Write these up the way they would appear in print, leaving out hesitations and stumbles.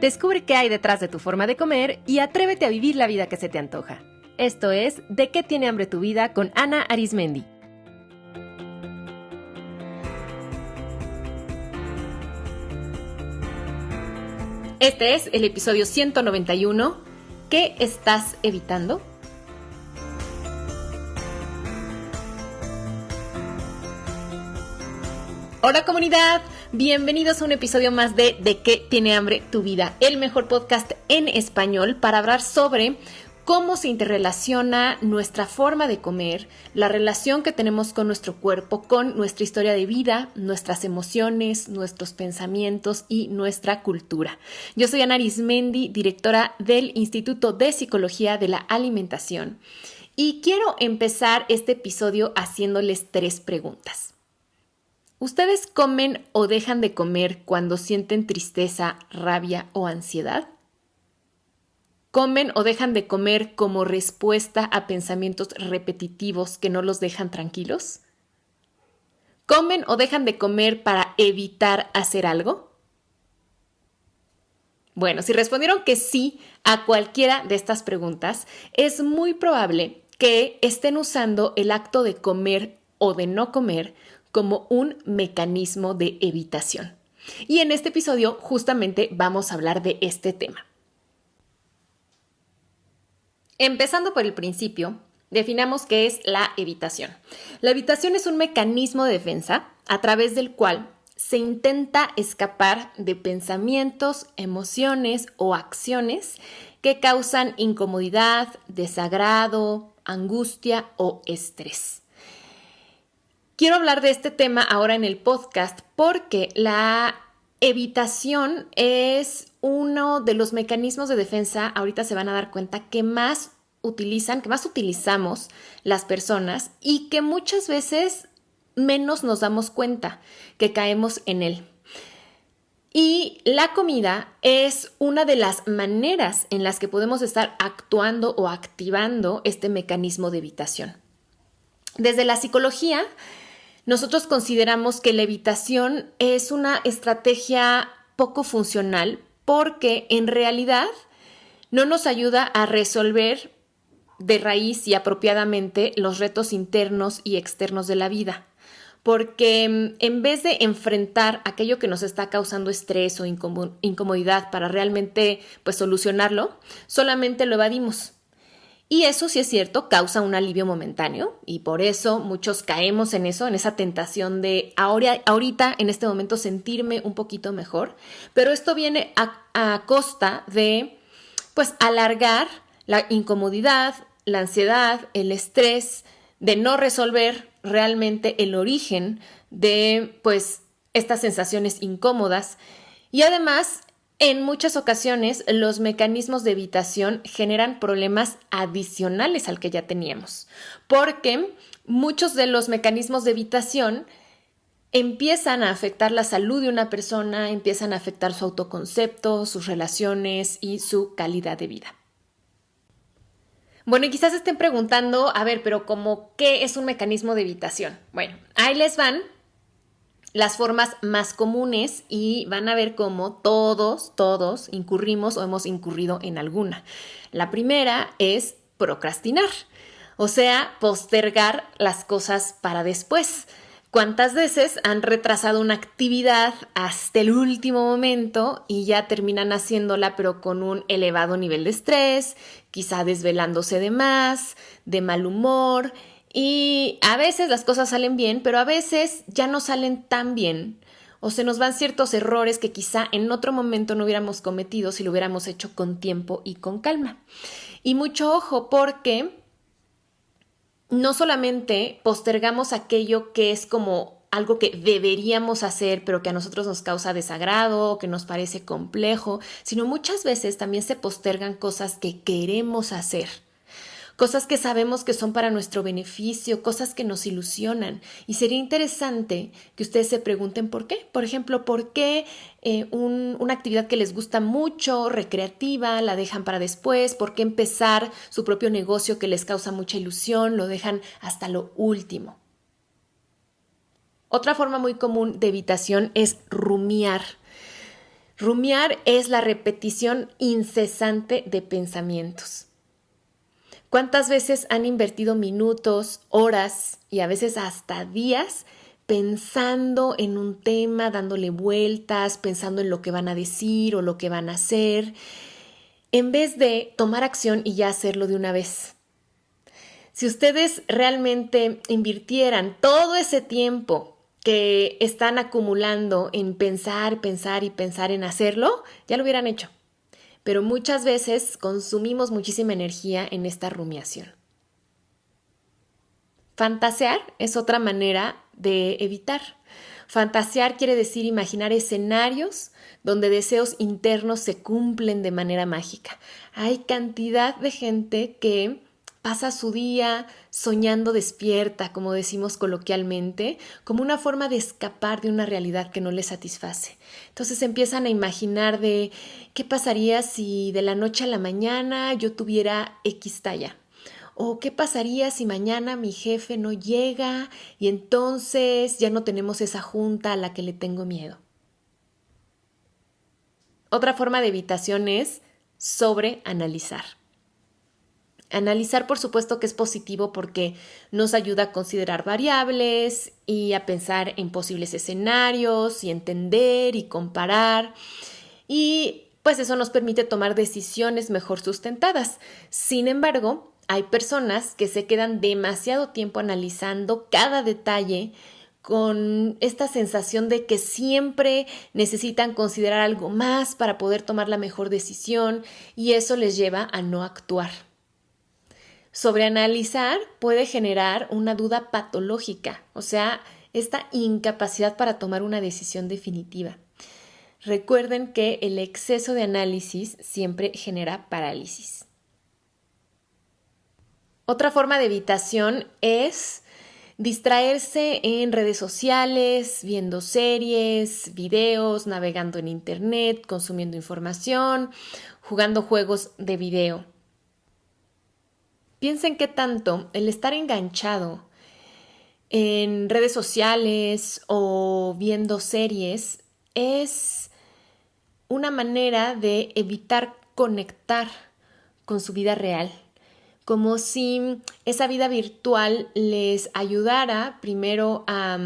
Descubre qué hay detrás de tu forma de comer y atrévete a vivir la vida que se te antoja. Esto es ¿De qué tiene hambre tu vida? Con Ana Arismendi. Este es el episodio 191. ¿Qué estás evitando? Hola comunidad, bienvenidos a un episodio más de qué tiene hambre tu vida? El mejor podcast en español para hablar sobre cómo se interrelaciona nuestra forma de comer, la relación que tenemos con nuestro cuerpo, con nuestra historia de vida, nuestras emociones, nuestros pensamientos y nuestra cultura. Yo soy Ana Arismendi, directora del Instituto de Psicología de la Alimentación, y quiero empezar este episodio haciéndoles 3 preguntas. ¿Ustedes comen o dejan de comer cuando sienten tristeza, rabia o ansiedad? ¿Comen o dejan de comer como respuesta a pensamientos repetitivos que no los dejan tranquilos? ¿Comen o dejan de comer para evitar hacer algo? Bueno, si respondieron que sí a cualquiera de estas preguntas, es muy probable que estén usando el acto de comer o de no comer como un mecanismo de evitación. Y en este episodio justamente vamos a hablar de este tema. Empezando por el principio, definamos qué es la evitación. La evitación es un mecanismo de defensa a través del cual se intenta escapar de pensamientos, emociones o acciones que causan incomodidad, desagrado, angustia o estrés. Quiero hablar de este tema ahora en el podcast porque la evitación es uno de los mecanismos de defensa, ahorita se van a dar cuenta, que más utilizamos las personas y que muchas veces menos nos damos cuenta que caemos en él. Y la comida es una de las maneras en las que podemos estar actuando o activando este mecanismo de evitación. Desde la psicología, nosotros consideramos que la evitación es una estrategia poco funcional porque en realidad no nos ayuda a resolver de raíz y apropiadamente los retos internos y externos de la vida. Porque en vez de enfrentar aquello que nos está causando estrés o incomodidad para realmente solucionarlo, solamente lo evadimos. Y eso, sí es cierto, causa un alivio momentáneo y por eso muchos caemos en eso, en esa tentación de ahorita, en este momento, sentirme un poquito mejor. Pero esto viene a costa de, alargar la incomodidad, la ansiedad, el estrés, de no resolver realmente el origen de, estas sensaciones incómodas. Y además, en muchas ocasiones, los mecanismos de evitación generan problemas adicionales al que ya teníamos, porque muchos de los mecanismos de evitación empiezan a afectar la salud de una persona, empiezan a afectar su autoconcepto, sus relaciones y su calidad de vida. Bueno, y quizás estén preguntando, pero ¿qué es un mecanismo de evitación? Bueno, ahí les van las formas más comunes y van a ver cómo todos incurrimos o hemos incurrido en alguna. La primera es procrastinar, o sea, postergar las cosas para después. ¿Cuántas veces han retrasado una actividad hasta el último momento y ya terminan haciéndola pero con un elevado nivel de estrés, quizá desvelándose de más, de mal humor? Y a veces las cosas salen bien, pero a veces ya no salen tan bien o se nos van ciertos errores que quizá en otro momento no hubiéramos cometido si lo hubiéramos hecho con tiempo y con calma. Y mucho ojo porque no solamente postergamos aquello que es como algo que deberíamos hacer, pero que a nosotros nos causa desagrado, que nos parece complejo, sino muchas veces también se postergan cosas que queremos hacer. Cosas que sabemos que son para nuestro beneficio, cosas que nos ilusionan. Y sería interesante que ustedes se pregunten por qué. Por ejemplo, ¿por qué una actividad que les gusta mucho, recreativa, la dejan para después? ¿Por qué empezar su propio negocio que les causa mucha ilusión, lo dejan hasta lo último? Otra forma muy común de evitación es rumiar. Rumiar es la repetición incesante de pensamientos. ¿Cuántas veces han invertido minutos, horas y a veces hasta días pensando en un tema, dándole vueltas, pensando en lo que van a decir o lo que van a hacer, en vez de tomar acción y ya hacerlo de una vez? Si ustedes realmente invirtieran todo ese tiempo que están acumulando en pensar, pensar y pensar en hacerlo, ya lo hubieran hecho. Pero muchas veces consumimos muchísima energía en esta rumiación. Fantasear es otra manera de evitar. Fantasear quiere decir imaginar escenarios donde deseos internos se cumplen de manera mágica. Hay cantidad de gente que pasa su día soñando despierta, como decimos coloquialmente, como una forma de escapar de una realidad que no les satisface. Entonces empiezan a imaginar de qué pasaría si de la noche a la mañana yo tuviera X talla. ¿O qué pasaría si mañana mi jefe no llega y entonces ya no tenemos esa junta a la que le tengo miedo? Otra forma de evitación es sobreanalizar. Analizar, por supuesto que es positivo porque nos ayuda a considerar variables y a pensar en posibles escenarios y entender y comparar. Y pues eso nos permite tomar decisiones mejor sustentadas. Sin embargo, hay personas que se quedan demasiado tiempo analizando cada detalle con esta sensación de que siempre necesitan considerar algo más para poder tomar la mejor decisión y eso les lleva a no actuar. Sobreanalizar puede generar una duda patológica, o sea, esta incapacidad para tomar una decisión definitiva. Recuerden que el exceso de análisis siempre genera parálisis. Otra forma de evitación es distraerse en redes sociales, viendo series, videos, navegando en internet, consumiendo información, jugando juegos de video. Piensen qué tanto el estar enganchado en redes sociales o viendo series es una manera de evitar conectar con su vida real, como si esa vida virtual les ayudara primero a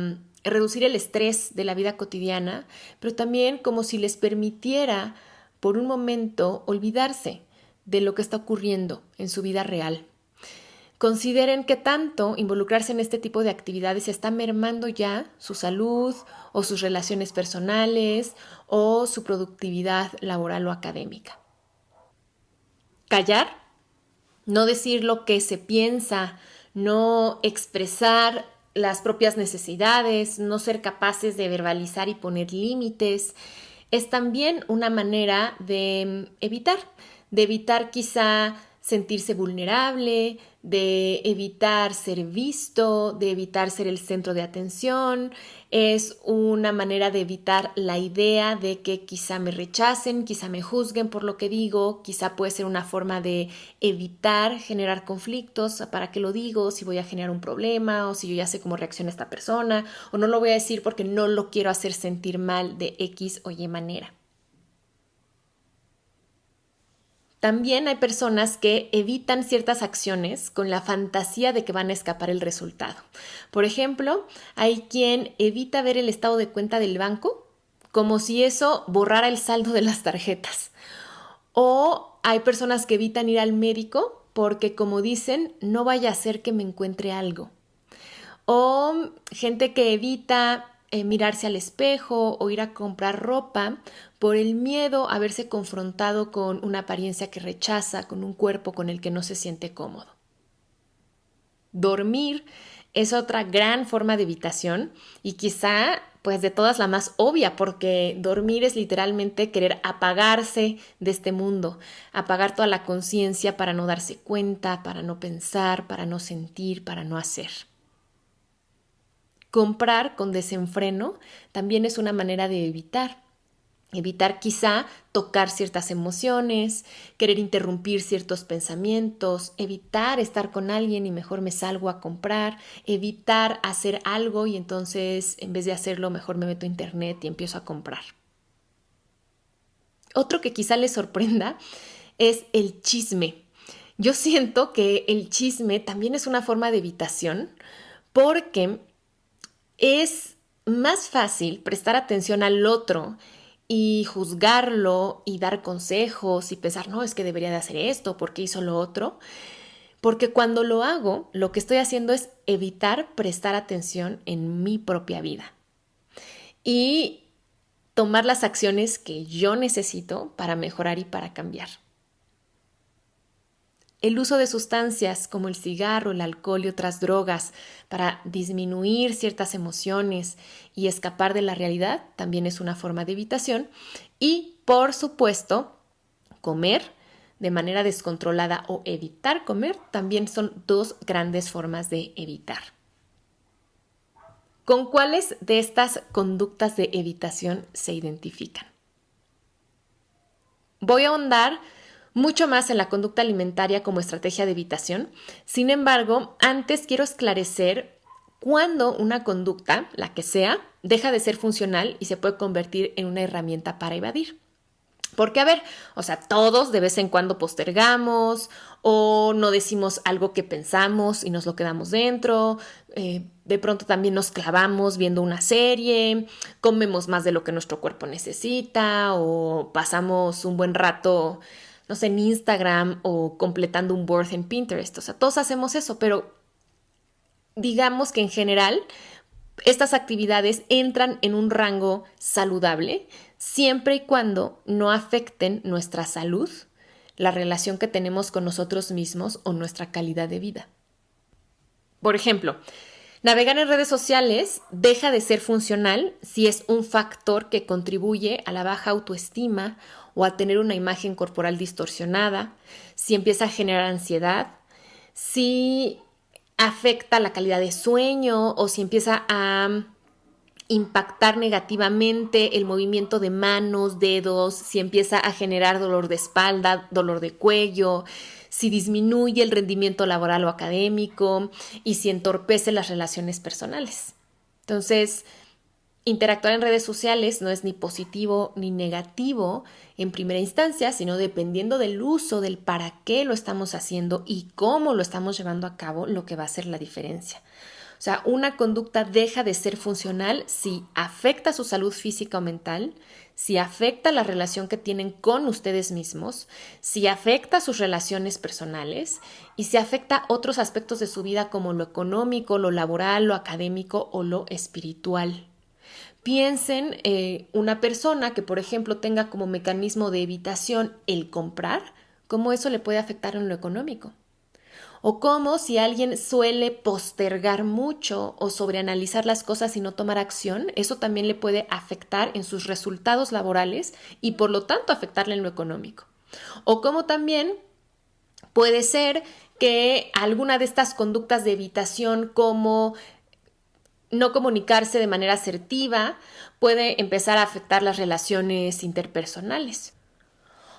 reducir el estrés de la vida cotidiana, pero también como si les permitiera por un momento olvidarse de lo que está ocurriendo en su vida real. Consideren que tanto involucrarse en este tipo de actividades está mermando ya su salud o sus relaciones personales o su productividad laboral o académica. Callar, no decir lo que se piensa, no expresar las propias necesidades, no ser capaces de verbalizar y poner límites, es también una manera de evitar quizá sentirse vulnerable, de evitar ser visto, de evitar ser el centro de atención. Es una manera de evitar la idea de que quizá me rechacen, quizá me juzguen por lo que digo, quizá puede ser una forma de evitar generar conflictos. ¿Para qué lo digo? Si voy a generar un problema o si yo ya sé cómo reacciona esta persona o no lo voy a decir porque no lo quiero hacer sentir mal de X o Y manera. También hay personas que evitan ciertas acciones con la fantasía de que van a escapar el resultado. Por ejemplo, hay quien evita ver el estado de cuenta del banco como si eso borrara el saldo de las tarjetas. O hay personas que evitan ir al médico porque, como dicen, no vaya a ser que me encuentre algo. O gente que evita mirarse al espejo o ir a comprar ropa por el miedo a verse confrontado con una apariencia que rechaza, con un cuerpo con el que no se siente cómodo. Dormir es otra gran forma de evitación y quizá pues de todas la más obvia porque dormir es literalmente querer apagarse de este mundo, apagar toda la conciencia para no darse cuenta, para no pensar, para no sentir, para no hacer. Comprar con desenfreno también es una manera de evitar quizá tocar ciertas emociones, querer interrumpir ciertos pensamientos, evitar estar con alguien y mejor me salgo a comprar, evitar hacer algo y entonces en vez de hacerlo mejor me meto a internet y empiezo a comprar. otro que quizá les sorprenda es el chisme. Yo siento que el chisme también es una forma de evitación porque es más fácil prestar atención al otro y juzgarlo y dar consejos y pensar, no, es que debería de hacer esto, ¿por qué hizo lo otro? Porque cuando lo hago, lo que estoy haciendo es evitar prestar atención en mi propia vida y tomar las acciones que yo necesito para mejorar y para cambiar. El uso de sustancias como el cigarro, el alcohol y otras drogas para disminuir ciertas emociones y escapar de la realidad también es una forma de evitación. Y, por supuesto, comer de manera descontrolada o evitar comer también son dos grandes formas de evitar. ¿Con cuáles de estas conductas de evitación se identifican? Voy a ahondar mucho más en la conducta alimentaria como estrategia de evitación. Sin embargo, antes quiero esclarecer cuándo una conducta, la que sea, deja de ser funcional y se puede convertir en una herramienta para evadir. Porque, a ver, o sea, todos de vez en cuando postergamos o no decimos algo que pensamos y nos lo quedamos dentro. De pronto también nos clavamos viendo una serie, comemos más de lo que nuestro cuerpo necesita o pasamos un buen rato, no sé, en Instagram o completando un board en Pinterest. O sea, todos hacemos eso, pero digamos que en general estas actividades entran en un rango saludable siempre y cuando no afecten nuestra salud, la relación que tenemos con nosotros mismos o nuestra calidad de vida. Por ejemplo, navegar en redes sociales deja de ser funcional si es un factor que contribuye a la baja autoestima o a tener una imagen corporal distorsionada, si empieza a generar ansiedad, si afecta la calidad de sueño o si empieza a impactar negativamente el movimiento de manos, dedos, si empieza a generar dolor de espalda, dolor de cuello, si disminuye el rendimiento laboral o académico y si entorpece las relaciones personales. Entonces, interactuar en redes sociales no es ni positivo ni negativo en primera instancia, sino dependiendo del uso, del para qué lo estamos haciendo y cómo lo estamos llevando a cabo, lo que va a hacer la diferencia. O sea, una conducta deja de ser funcional si afecta su salud física o mental, si afecta la relación que tienen con ustedes mismos, si afecta sus relaciones personales y si afecta otros aspectos de su vida como lo económico, lo laboral, lo académico o lo espiritual. Piensen una persona que, por ejemplo, tenga como mecanismo de evitación el comprar, cómo eso le puede afectar en lo económico. O cómo si alguien suele postergar mucho o sobreanalizar las cosas y no tomar acción, eso también le puede afectar en sus resultados laborales y por lo tanto afectarle en lo económico. O cómo también puede ser que alguna de estas conductas de evitación como no comunicarse de manera asertiva puede empezar a afectar las relaciones interpersonales.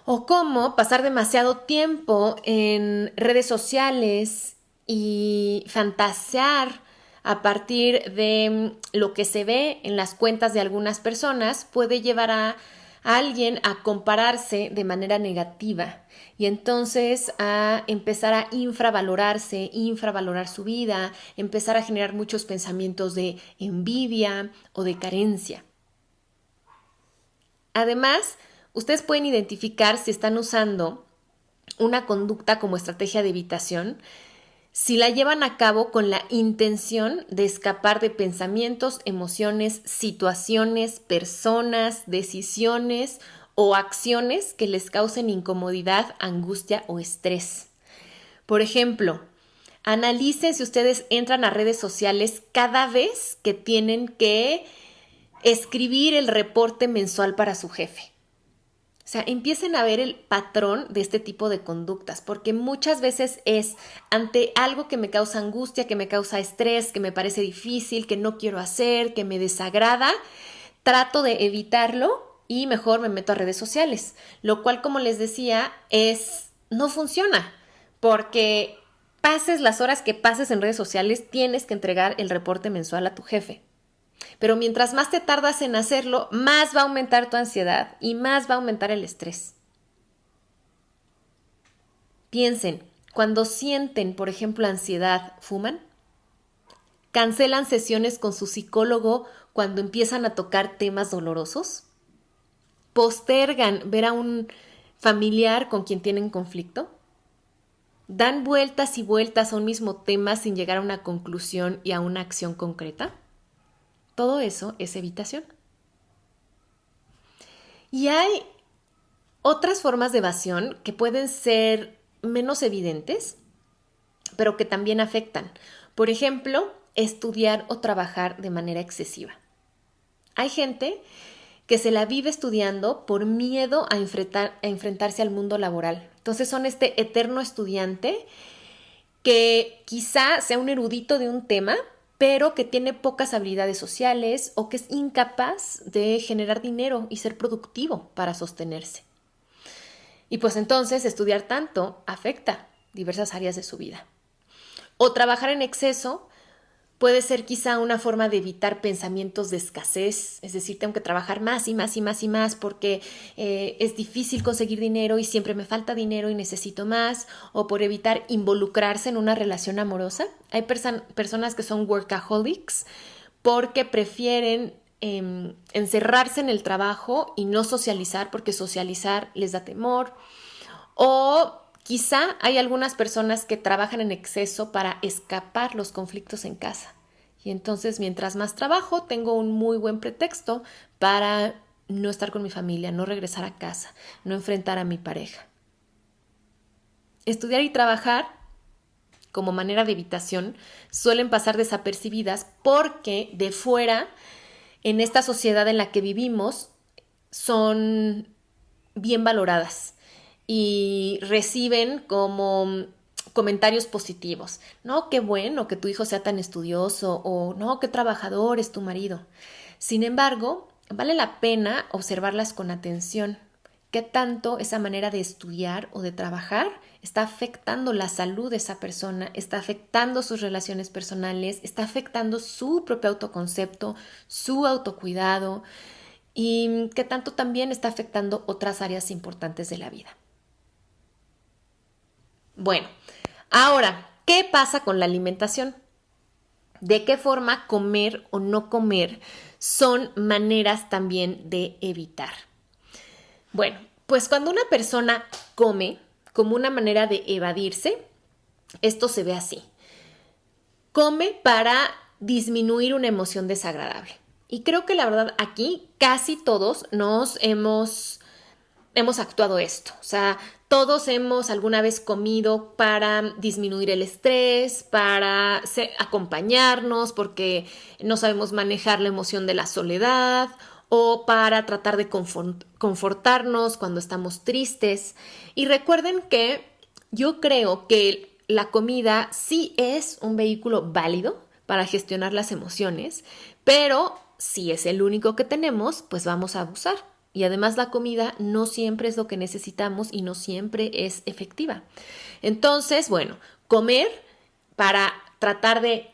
O cómo pasar demasiado tiempo en redes sociales y fantasear a partir de lo que se ve en las cuentas de algunas personas puede llevar a alguien a compararse de manera negativa y entonces a empezar a infravalorarse, infravalorar su vida, empezar a generar muchos pensamientos de envidia o de carencia. Además, ustedes pueden identificar si están usando una conducta como estrategia de evitación, si la llevan a cabo con la intención de escapar de pensamientos, emociones, situaciones, personas, decisiones o acciones que les causen incomodidad, angustia o estrés. Por ejemplo, analicen si ustedes entran a redes sociales cada vez que tienen que escribir el reporte mensual para su jefe. O sea, empiecen a ver el patrón de este tipo de conductas, porque muchas veces es ante algo que me causa angustia, que me causa estrés, que me parece difícil, que no quiero hacer, que me desagrada, trato de evitarlo y mejor me meto a redes sociales, lo cual, como les decía, no funciona, porque pases las horas que pases en redes sociales, tienes que entregar el reporte mensual a tu jefe. Pero mientras más te tardas en hacerlo, más va a aumentar tu ansiedad y más va a aumentar el estrés. Piensen, cuando sienten, por ejemplo, ansiedad, ¿fuman? ¿Cancelan sesiones con su psicólogo cuando empiezan a tocar temas dolorosos? ¿Postergan ver a un familiar con quien tienen conflicto? ¿Dan vueltas y vueltas a un mismo tema sin llegar a una conclusión y a una acción concreta? Todo eso es evitación. Y hay otras formas de evasión que pueden ser menos evidentes, pero que también afectan. Por ejemplo, estudiar o trabajar de manera excesiva. Hay gente que se la vive estudiando por miedo a enfrentarse al mundo laboral. Entonces son este eterno estudiante que quizá sea un erudito de un tema, pero que tiene pocas habilidades sociales o que es incapaz de generar dinero y ser productivo para sostenerse. Y pues entonces estudiar tanto afecta diversas áreas de su vida. O trabajar en exceso puede ser quizá una forma de evitar pensamientos de escasez, es decir, tengo que trabajar más y más y más y más porque es difícil conseguir dinero y siempre me falta dinero y necesito más, o por evitar involucrarse en una relación amorosa. Hay personas que son workaholics porque prefieren encerrarse en el trabajo y no socializar porque socializar les da temor. O quizá hay algunas personas que trabajan en exceso para escapar los conflictos en casa. Y entonces, mientras más trabajo, tengo un muy buen pretexto para no estar con mi familia, no regresar a casa, no enfrentar a mi pareja. Estudiar y trabajar como manera de evitación suelen pasar desapercibidas porque de fuera, en esta sociedad en la que vivimos, son bien valoradas y reciben como comentarios positivos. No, qué bueno que tu hijo sea tan estudioso, o no, qué trabajador es tu marido. Sin embargo, vale la pena observarlas con atención. ¿Qué tanto esa manera de estudiar o de trabajar está afectando la salud de esa persona, está afectando sus relaciones personales, está afectando su propio autoconcepto, su autocuidado, y qué tanto también está afectando otras áreas importantes de la vida? Bueno, ahora, ¿qué pasa con la alimentación? ¿De qué forma comer o no comer son maneras también de evitar? Bueno, pues cuando una persona come como una manera de evadirse, esto se ve así. Come para disminuir una emoción desagradable. Y creo que la verdad aquí casi todos hemos actuado esto. O sea, todos hemos alguna vez comido para disminuir el estrés, para acompañarnos porque no sabemos manejar la emoción de la soledad, o para tratar de confortarnos cuando estamos tristes. Y recuerden que yo creo que la comida sí es un vehículo válido para gestionar las emociones, pero si es el único que tenemos, pues vamos a abusar. Y además la comida no siempre es lo que necesitamos y no siempre es efectiva. Entonces, bueno, comer para tratar de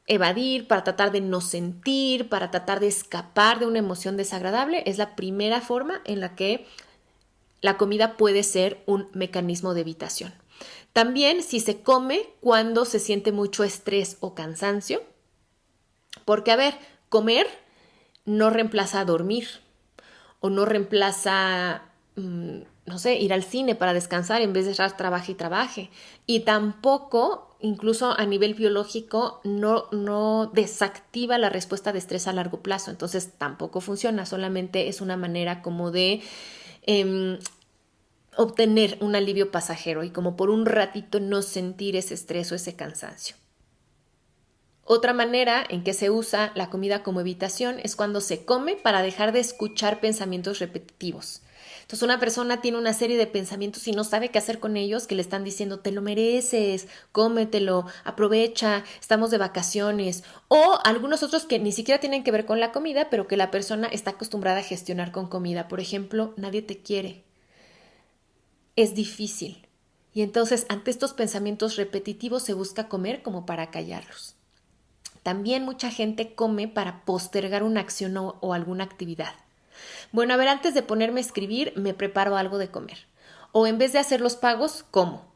evadir, para tratar de no sentir, para tratar de escapar de una emoción desagradable, es la primera forma en la que la comida puede ser un mecanismo de evitación. También si se come cuando se siente mucho estrés o cansancio, porque a ver, comer no reemplaza a dormir, o no reemplaza, no sé, ir al cine para descansar en vez de estar trabaje y trabaje. Y tampoco, incluso a nivel biológico, no desactiva la respuesta de estrés a largo plazo. Entonces tampoco funciona, solamente es una manera como de obtener un alivio pasajero y como por un ratito no sentir ese estrés o ese cansancio. Otra manera en que se usa la comida como evitación es cuando se come para dejar de escuchar pensamientos repetitivos. Entonces una persona tiene una serie de pensamientos y no sabe qué hacer con ellos, que le están diciendo te lo mereces, cómetelo, aprovecha, estamos de vacaciones, o algunos otros que ni siquiera tienen que ver con la comida, pero que la persona está acostumbrada a gestionar con comida. Por ejemplo, nadie te quiere, es difícil. Y entonces ante estos pensamientos repetitivos se busca comer como para callarlos. También mucha gente come para postergar una acción o alguna actividad. Bueno, a ver, antes de ponerme a escribir, me preparo algo de comer. O en vez de hacer los pagos, como.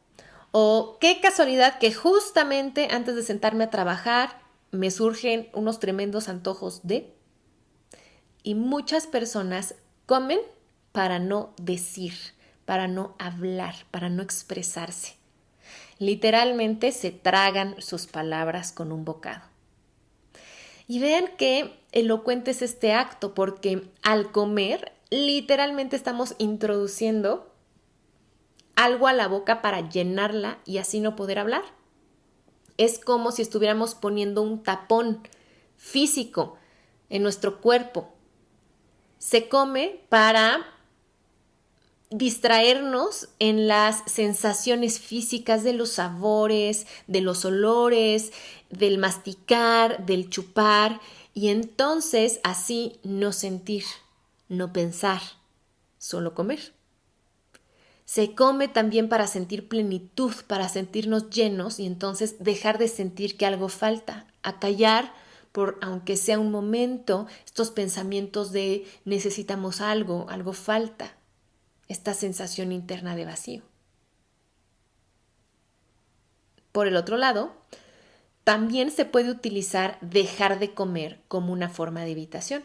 O qué casualidad que justamente antes de sentarme a trabajar me surgen unos tremendos antojos de... Y muchas personas comen para no decir, para no hablar, para no expresarse. Literalmente se tragan sus palabras con un bocado. Y vean qué elocuente es este acto, porque al comer literalmente estamos introduciendo algo a la boca para llenarla y así no poder hablar. Es como si estuviéramos poniendo un tapón físico en nuestro cuerpo. Se come para distraernos en las sensaciones físicas de los sabores, de los olores, del masticar, del chupar, y entonces así no sentir, no pensar, solo comer. Se come también para sentir plenitud, para sentirnos llenos y entonces dejar de sentir que algo falta, acallar por, aunque sea un momento, estos pensamientos de necesitamos algo, algo falta, esta sensación interna de vacío. Por el otro lado, también se puede utilizar dejar de comer como una forma de evitación.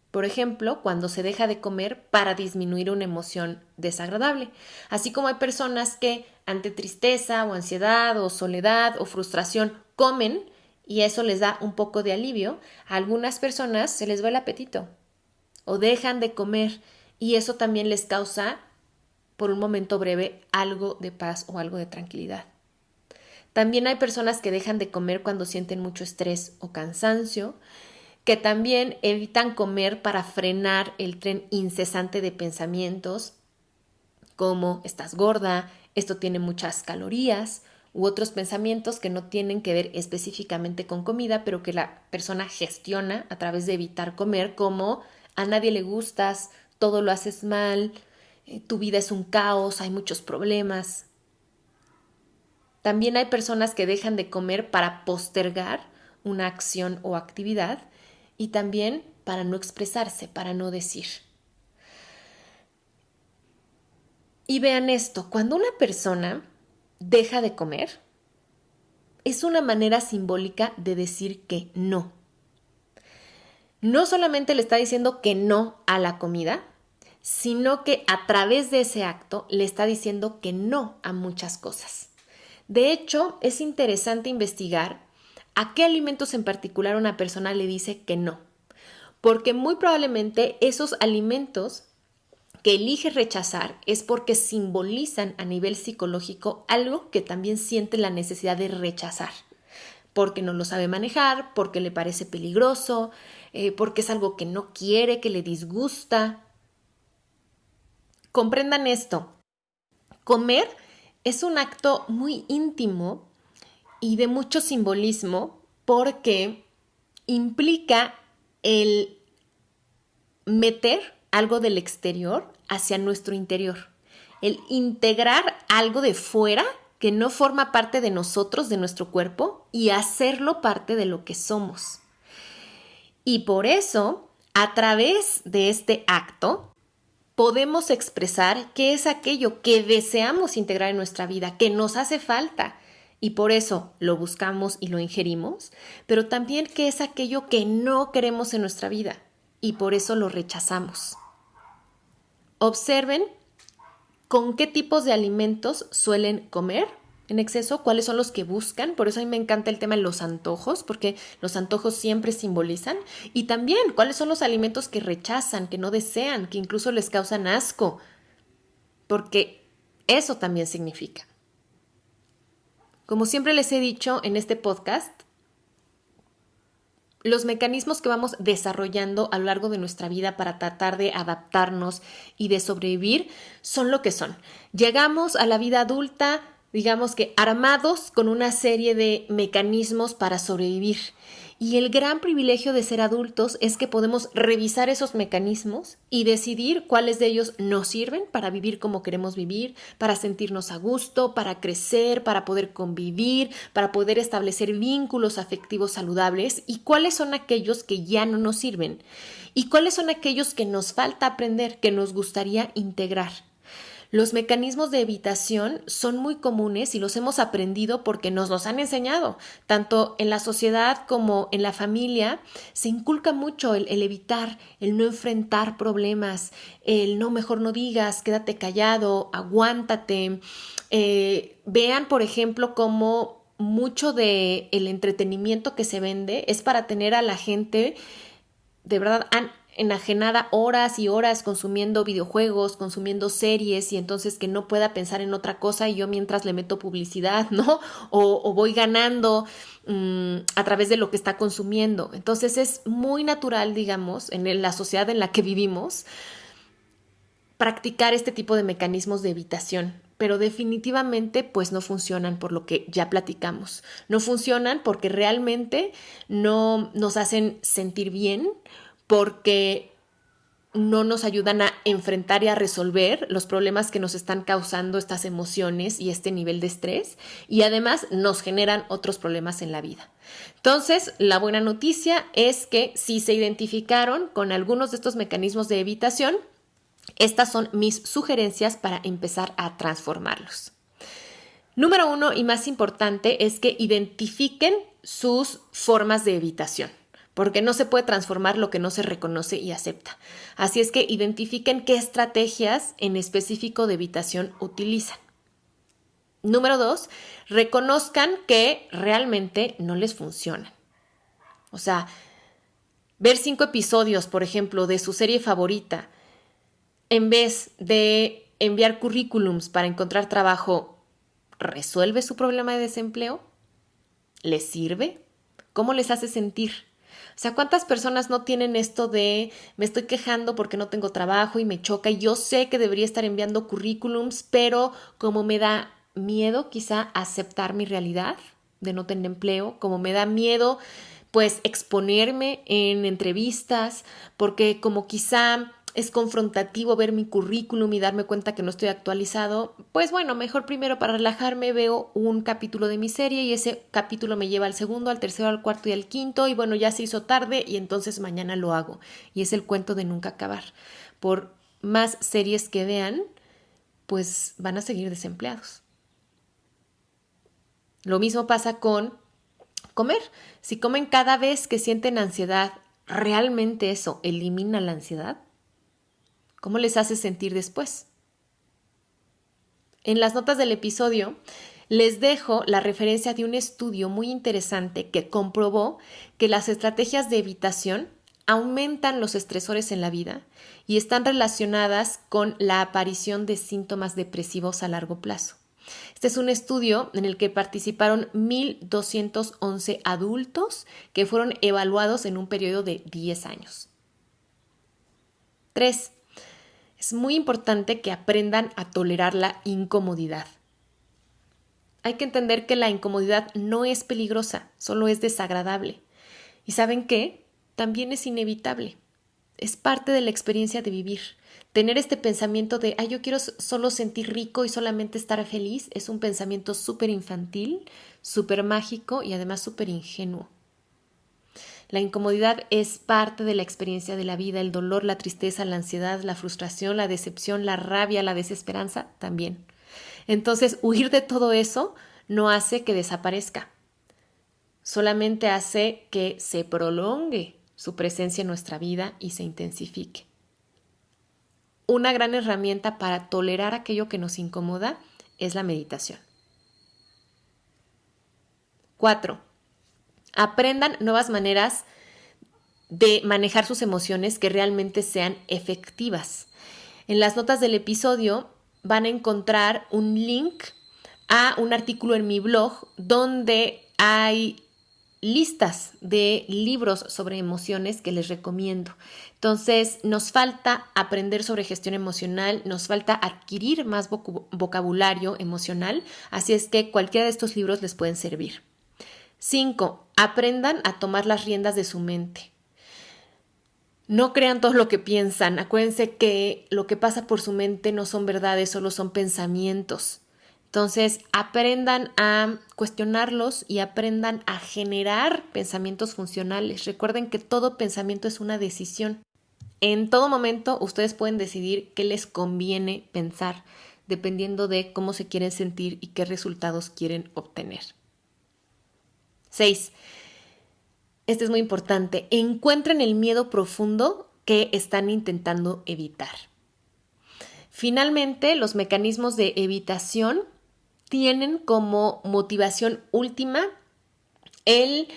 Por ejemplo, cuando se deja de comer para disminuir una emoción desagradable. Así como hay personas que ante tristeza o ansiedad o soledad o frustración comen y eso les da un poco de alivio, a algunas personas se les va el apetito o dejan de comer y eso también les causa por un momento breve algo de paz o algo de tranquilidad. También hay personas que dejan de comer cuando sienten mucho estrés o cansancio, que también evitan comer para frenar el tren incesante de pensamientos como estás gorda, esto tiene muchas calorías, u otros pensamientos que no tienen que ver específicamente con comida, pero que la persona gestiona a través de evitar comer, como a nadie le gustas, todo lo haces mal, tu vida es un caos, hay muchos problemas. También hay personas que dejan de comer para postergar una acción o actividad y también para no expresarse, para no decir. Y vean esto, cuando una persona deja de comer, es una manera simbólica de decir que no. No solamente le está diciendo que no a la comida, sino que a través de ese acto le está diciendo que no a muchas cosas. De hecho, es interesante investigar a qué alimentos en particular una persona le dice que no, porque muy probablemente esos alimentos que elige rechazar es porque simbolizan a nivel psicológico algo que también siente la necesidad de rechazar, porque no lo sabe manejar, porque le parece peligroso, porque es algo que no quiere, que le disgusta. Comprendan esto, comer es un acto muy íntimo y de mucho simbolismo porque implica el meter algo del exterior hacia nuestro interior, el integrar algo de fuera que no forma parte de nosotros, de nuestro cuerpo, y hacerlo parte de lo que somos. Y por eso, a través de este acto, podemos expresar qué es aquello que deseamos integrar en nuestra vida, que nos hace falta, y por eso lo buscamos y lo ingerimos, pero también qué es aquello que no queremos en nuestra vida, y por eso lo rechazamos. Observen con qué tipos de alimentos suelen comer en exceso, cuáles son los que buscan. Por eso a mí me encanta el tema de los antojos, porque los antojos siempre simbolizan. Y también cuáles son los alimentos que rechazan, que no desean, que incluso les causan asco, porque eso también significa. Como siempre les he dicho en este podcast, los mecanismos que vamos desarrollando a lo largo de nuestra vida para tratar de adaptarnos y de sobrevivir son lo que son. Llegamos a la vida adulta, digamos que armados con una serie de mecanismos para sobrevivir. Y el gran privilegio de ser adultos es que podemos revisar esos mecanismos y decidir cuáles de ellos nos sirven para vivir como queremos vivir, para sentirnos a gusto, para crecer, para poder convivir, para poder establecer vínculos afectivos saludables, y cuáles son aquellos que ya no nos sirven y cuáles son aquellos que nos falta aprender, que nos gustaría integrar. Los mecanismos de evitación son muy comunes y los hemos aprendido porque nos los han enseñado. Tanto en la sociedad como en la familia se inculca mucho el evitar, el no enfrentar problemas, el no, mejor no digas, quédate callado, aguántate. Vean, por ejemplo, cómo mucho del entretenimiento que se vende es para tener a la gente de verdad enajenada horas y horas consumiendo videojuegos, consumiendo series, y entonces que no pueda pensar en otra cosa y yo mientras le meto publicidad, ¿no? O voy ganando a través de lo que está consumiendo. Entonces es muy natural, digamos, en la sociedad en la que vivimos, practicar este tipo de mecanismos de evitación, pero definitivamente pues no funcionan por lo que ya platicamos. No funcionan porque realmente no nos hacen sentir bien, porque no nos ayudan a enfrentar y a resolver los problemas que nos están causando estas emociones y este nivel de estrés, y además nos generan otros problemas en la vida. Entonces, la buena noticia es que si se identificaron con algunos de estos mecanismos de evitación, estas son mis sugerencias para empezar a transformarlos. Número 1 y más importante es que identifiquen sus formas de evitación, porque no se puede transformar lo que no se reconoce y acepta. Así es que identifiquen qué estrategias en específico de evitación utilizan. Número 2, reconozcan que realmente no les funcionan. O sea, ver 5 episodios, por ejemplo, de su serie favorita, en vez de enviar currículums para encontrar trabajo, ¿resuelve su problema de desempleo? ¿Les sirve? ¿Cómo les hace sentir? O sea, ¿cuántas personas no tienen esto de me estoy quejando porque no tengo trabajo y me choca y yo sé que debería estar enviando currículums, pero como me da miedo quizá aceptar mi realidad de no tener empleo, como me da miedo pues exponerme en entrevistas, porque como quizá es confrontativo ver mi currículum y darme cuenta que no estoy actualizado, pues bueno, mejor primero para relajarme veo un capítulo de mi serie y ese capítulo me lleva al segundo, al tercero, al cuarto y al quinto y bueno, ya se hizo tarde y entonces mañana lo hago. Y es el cuento de nunca acabar. Por más series que vean, pues van a seguir desempleados. Lo mismo pasa con comer. Si comen cada vez que sienten ansiedad, ¿realmente eso elimina la ansiedad? ¿Cómo les hace sentir después? En las notas del episodio les dejo la referencia de un estudio muy interesante que comprobó que las estrategias de evitación aumentan los estresores en la vida y están relacionadas con la aparición de síntomas depresivos a largo plazo. Este es un estudio en el que participaron 1,211 adultos que fueron evaluados en un periodo de 10 años. 3. Es muy importante que aprendan a tolerar la incomodidad. Hay que entender que la incomodidad no es peligrosa, solo es desagradable. ¿Y saben qué? También es inevitable. Es parte de la experiencia de vivir. Tener este pensamiento de, yo quiero solo sentir rico y solamente estar feliz, es un pensamiento súper infantil, súper mágico y además súper ingenuo. La incomodidad es parte de la experiencia de la vida, el dolor, la tristeza, la ansiedad, la frustración, la decepción, la rabia, la desesperanza también. Entonces, huir de todo eso no hace que desaparezca, solamente hace que se prolongue su presencia en nuestra vida y se intensifique. Una gran herramienta para tolerar aquello que nos incomoda es la meditación. 4. Aprendan nuevas maneras de manejar sus emociones que realmente sean efectivas. En las notas del episodio van a encontrar un link a un artículo en mi blog donde hay listas de libros sobre emociones que les recomiendo. Entonces, nos falta aprender sobre gestión emocional, nos falta adquirir más vocabulario emocional, así es que cualquiera de estos libros les pueden servir. 5. Aprendan a tomar las riendas de su mente. No crean todo lo que piensan. Acuérdense que lo que pasa por su mente no son verdades, solo son pensamientos. Entonces, aprendan a cuestionarlos y aprendan a generar pensamientos funcionales. Recuerden que todo pensamiento es una decisión. En todo momento, ustedes pueden decidir qué les conviene pensar, dependiendo de cómo se quieren sentir y qué resultados quieren obtener. 6. Este es muy importante. Encuentren el miedo profundo que están intentando evitar. Finalmente, los mecanismos de evitación tienen como motivación última el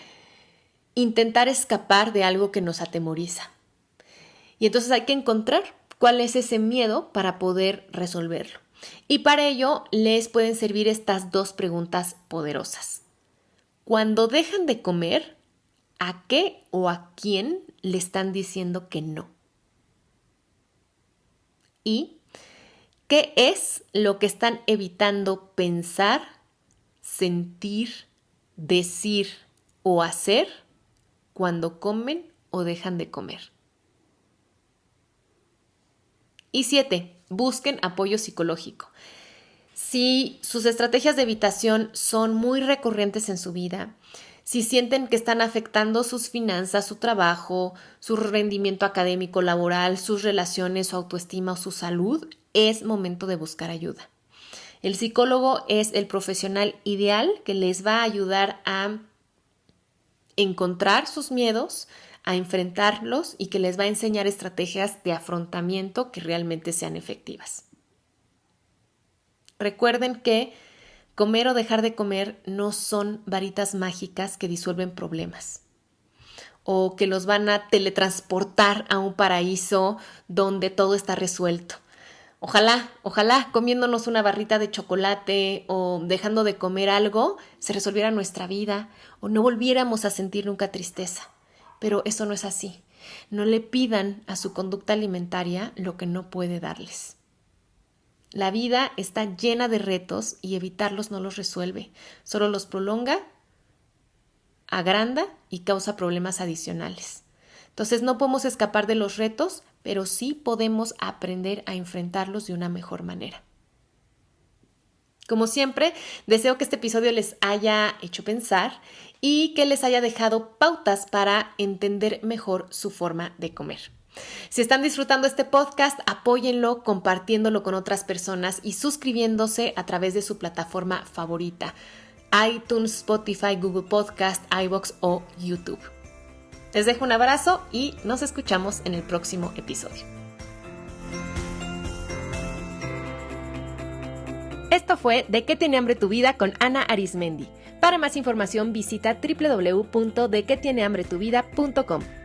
intentar escapar de algo que nos atemoriza. Y entonces hay que encontrar cuál es ese miedo para poder resolverlo. Y para ello les pueden servir estas 2 preguntas poderosas. Cuando dejan de comer, ¿a qué o a quién le están diciendo que no? ¿Y qué es lo que están evitando pensar, sentir, decir o hacer cuando comen o dejan de comer? Y 7, busquen apoyo psicológico. Si sus estrategias de evitación son muy recurrentes en su vida, si sienten que están afectando sus finanzas, su trabajo, su rendimiento académico, laboral, sus relaciones, su autoestima o su salud, es momento de buscar ayuda. El psicólogo es el profesional ideal que les va a ayudar a encontrar sus miedos, a enfrentarlos y que les va a enseñar estrategias de afrontamiento que realmente sean efectivas. Recuerden que comer o dejar de comer no son varitas mágicas que disuelven problemas o que los van a teletransportar a un paraíso donde todo está resuelto. Ojalá comiéndonos una barrita de chocolate o dejando de comer algo se resolviera nuestra vida o no volviéramos a sentir nunca tristeza. Pero eso no es así. No le pidan a su conducta alimentaria lo que no puede darles. La vida está llena de retos y evitarlos no los resuelve, solo los prolonga, agranda y causa problemas adicionales. Entonces no podemos escapar de los retos, pero sí podemos aprender a enfrentarlos de una mejor manera. Como siempre, deseo que este episodio les haya hecho pensar y que les haya dejado pautas para entender mejor su forma de comer. Si están disfrutando este podcast, apóyenlo compartiéndolo con otras personas y suscribiéndose a través de su plataforma favorita, iTunes, Spotify, Google Podcast, iVoox o YouTube. Les dejo un abrazo y nos escuchamos en el próximo episodio. Esto fue ¿De qué tiene hambre tu vida? Con Ana Arismendi. Para más información visita www.dequetienehambretuvida.com.